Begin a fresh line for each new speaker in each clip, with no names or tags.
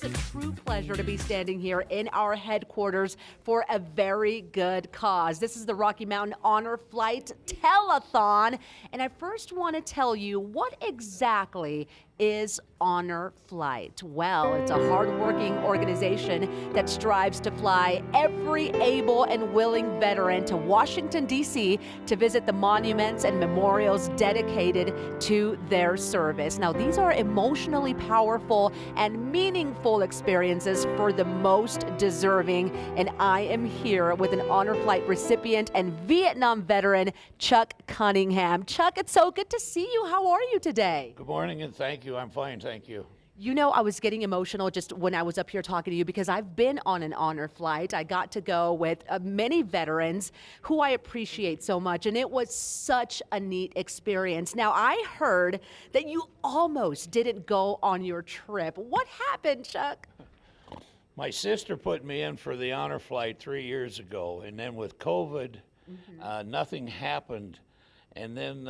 is a true pleasure to be standing here in our headquarters for a very good cause. This is the Rocky Mountain Honor Flight Telethon, and I first want to tell you what exactly is Honor Flight. Well, it's a hard-working organization that strives to fly every able and willing veteran to Washington, D.C. to visit the monuments and memorials dedicated to their service. Now, these are emotionally powerful and meaningful experiences for the most deserving, and I am here with an Honor Flight recipient and Vietnam veteran, Chuck Cunningham. Chuck, it's so good to see you. How are you today?
Good morning, and thank you. I'm fine, thank you.
You know, I was getting emotional just when I was up here talking to you because I've been on an honor flight. I got to go with many veterans who I appreciate so much, and it was such a neat experience. Now, I heard that you almost didn't go on your trip. What happened, Chuck?
My sister put me in for the honor flight 3 years ago, and then with COVID, nothing happened. And then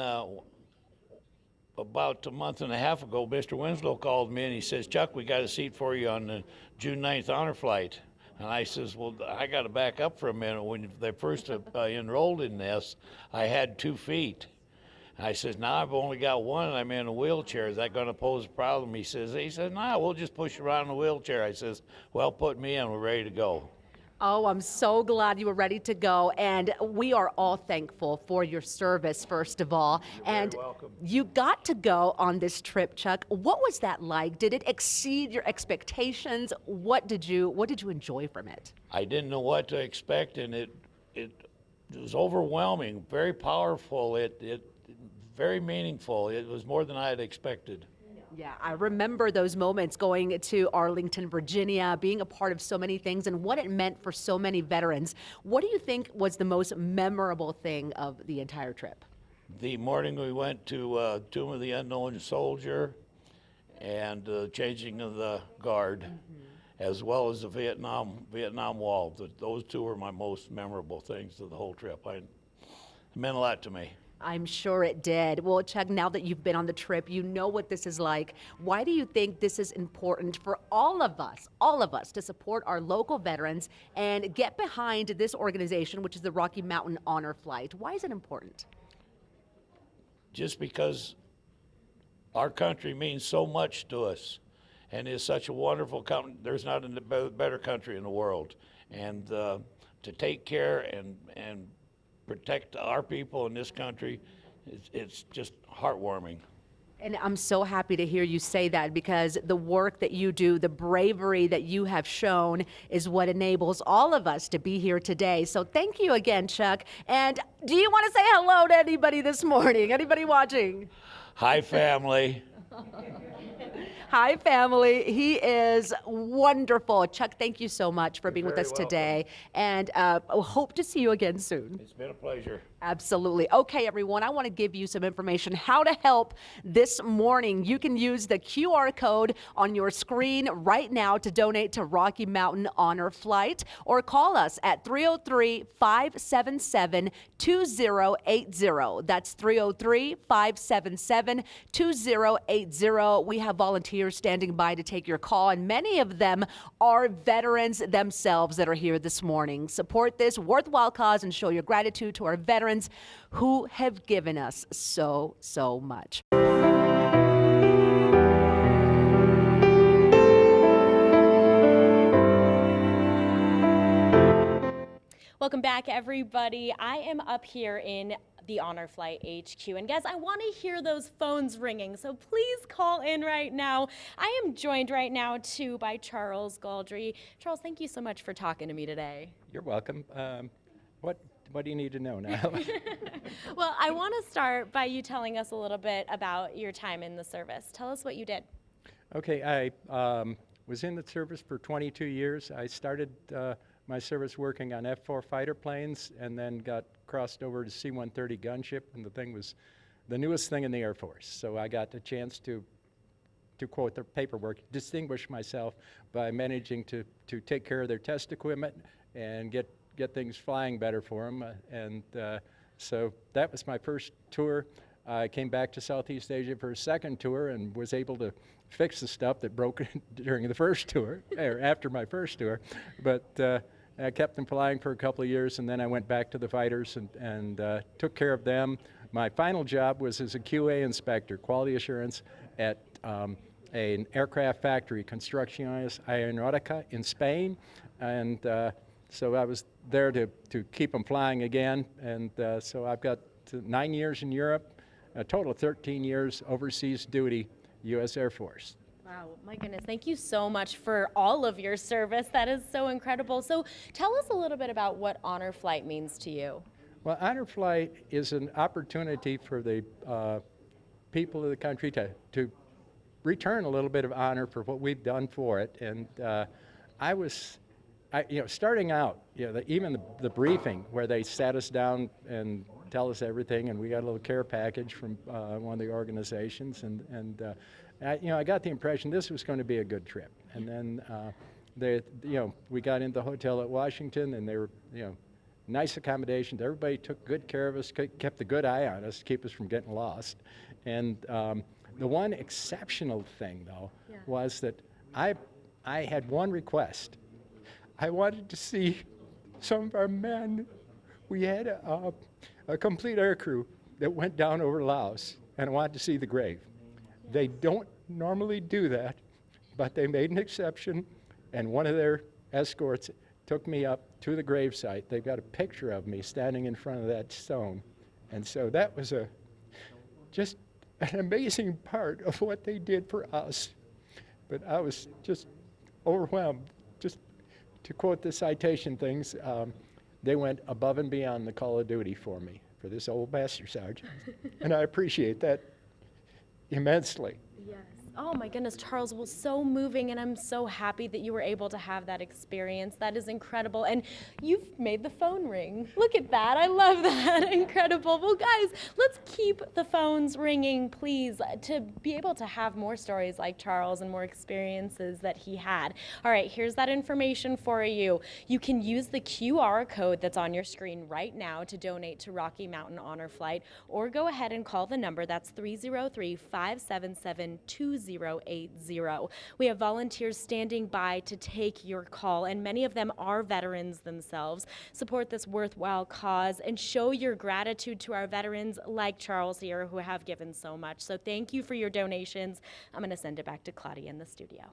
about a month and a half ago, Mr. Winslow called me and he says, Chuck, we got a seat for you on the June 9th honor flight. And I says, well, I got to back up for a minute. When they first enrolled in this, I had 2 feet. I says, now I've only got one and I'm in a wheelchair. Is that going to pose a problem? He says, nah, we'll just push you around in a wheelchair. I says, well, put me in, we're ready to go.
Oh, I'm so glad you were ready to go, and we are all thankful for your service, first of all.
You're very welcome.
You got to go on this trip, Chuck. What was that like? Did it exceed your expectations? What did you enjoy from it?
I didn't know what to expect, and it was overwhelming, very powerful, very meaningful. It was more than I had expected.
Yeah, I remember those moments going to Arlington, Virginia, being a part of so many things and what it meant for so many veterans. What do you think was the most memorable thing of the entire trip?
The morning we went to Tomb of the Unknown Soldier and changing of the guard, as well as the Vietnam Wall. Those 2 were my most memorable things of the whole trip. It meant a lot to me.
I'm sure it did. Well, Chuck, now that you've been on the trip, you know what this is like. Why do you think this is important for all of us to support our local veterans and get behind this organization, which is the Rocky Mountain Honor Flight? Why is it important?
Just because our country means so much to us and is such a wonderful country. There's not a better country in the world. And to take care and protect our people in this country, it's just heartwarming.
And I'm so happy to hear you say that, because the work that you do, the bravery that you have shown is what enables all of us to be here today. So thank you again, Chuck. And do you want to say hello to anybody this morning? Anybody watching?
Hi, family.
Hi, family. He is wonderful. Chuck, thank you so much for being with us today. And hope to see you again soon.
It's been a pleasure.
Absolutely. Okay, everyone, I want to give you some information how to help this morning. You can use the QR code on your screen right now to donate to Rocky Mountain Honor Flight, or call us at 303-577-2080. That's 303-577-2080. We have volunteers standing by to take your call, and many of them are veterans themselves that are here this morning. Support this worthwhile cause and show your gratitude to our veterans who have given us so much.
Welcome back, everybody. I am up here in the Honor Flight HQ, and guys, I want to hear those phones ringing, so please call in right now. I am joined right now too by Charles Galdry. Charles, thank you so much for talking to me today.
You're welcome. What do you need to know now?
Well, I want to start by you telling us a little bit about your time in the service. Tell us what you did.
Okay, I was in the service for 22 years. I started my service working on F-4 fighter planes, and then got crossed over to C-130 gunship, and the thing was the newest thing in the Air Force. So I got the chance to quote the paperwork, distinguish myself by managing to take care of their test equipment and get get things flying better for them. So that was my first tour. I came back to Southeast Asia for a second tour and was able to fix the stuff that broke during the first tour, or after my first tour. But I kept them flying for a couple of years, and then I went back to the fighters and took care of them. My final job was as a QA inspector, quality assurance, at an aircraft factory, Construcciones Aeronautica in Spain. And so I was there to keep them flying again. And so I've got 9 years in Europe, a total of 13 years overseas duty, U.S. Air Force.
Wow, my goodness, thank you so much for all of your service. That is so incredible. So tell us a little bit about what Honor Flight means to you.
Well, Honor Flight is an opportunity for the people of the country to return a little bit of honor for what we've done for it. And starting out, even the briefing where they sat us down and tell us everything, and we got a little care package from one of the organizations, and I got the impression this was going to be a good trip. And then we got into the hotel at Washington, and they were nice accommodations. Everybody took good care of us, kept a good eye on us to keep us from getting lost. And the one exceptional thing, though, was that I had one request. I wanted to see some of our men. We had a complete air crew that went down over Laos, and I wanted to see the grave. They don't normally do that, but they made an exception, and one of their escorts took me up to the gravesite. They've got a picture of me standing in front of that stone. And so that was just an amazing part of what they did for us. But I was just overwhelmed. Just to quote the citation things, they went above and beyond the call of duty for me, for this old master sergeant. And I appreciate that immensely.
Yes. Oh my goodness, Charles, well, so moving, and I'm so happy that you were able to have that experience. That is incredible. And you've made the phone ring. Look at that. I love that. Incredible. Well, guys, let's keep the phones ringing, please, to be able to have more stories like Charles and more experiences that he had. All right, here's that information for you. You can use the QR code that's on your screen right now to donate to Rocky Mountain Honor Flight, or go ahead and call the number. That's 303-577-2080. We have volunteers standing by to take your call, and many of them are veterans themselves. Support this worthwhile cause and show your gratitude to our veterans like Charles here, who have given so much. So thank you for your donations. I'm going to send it back to Claudia in the studio.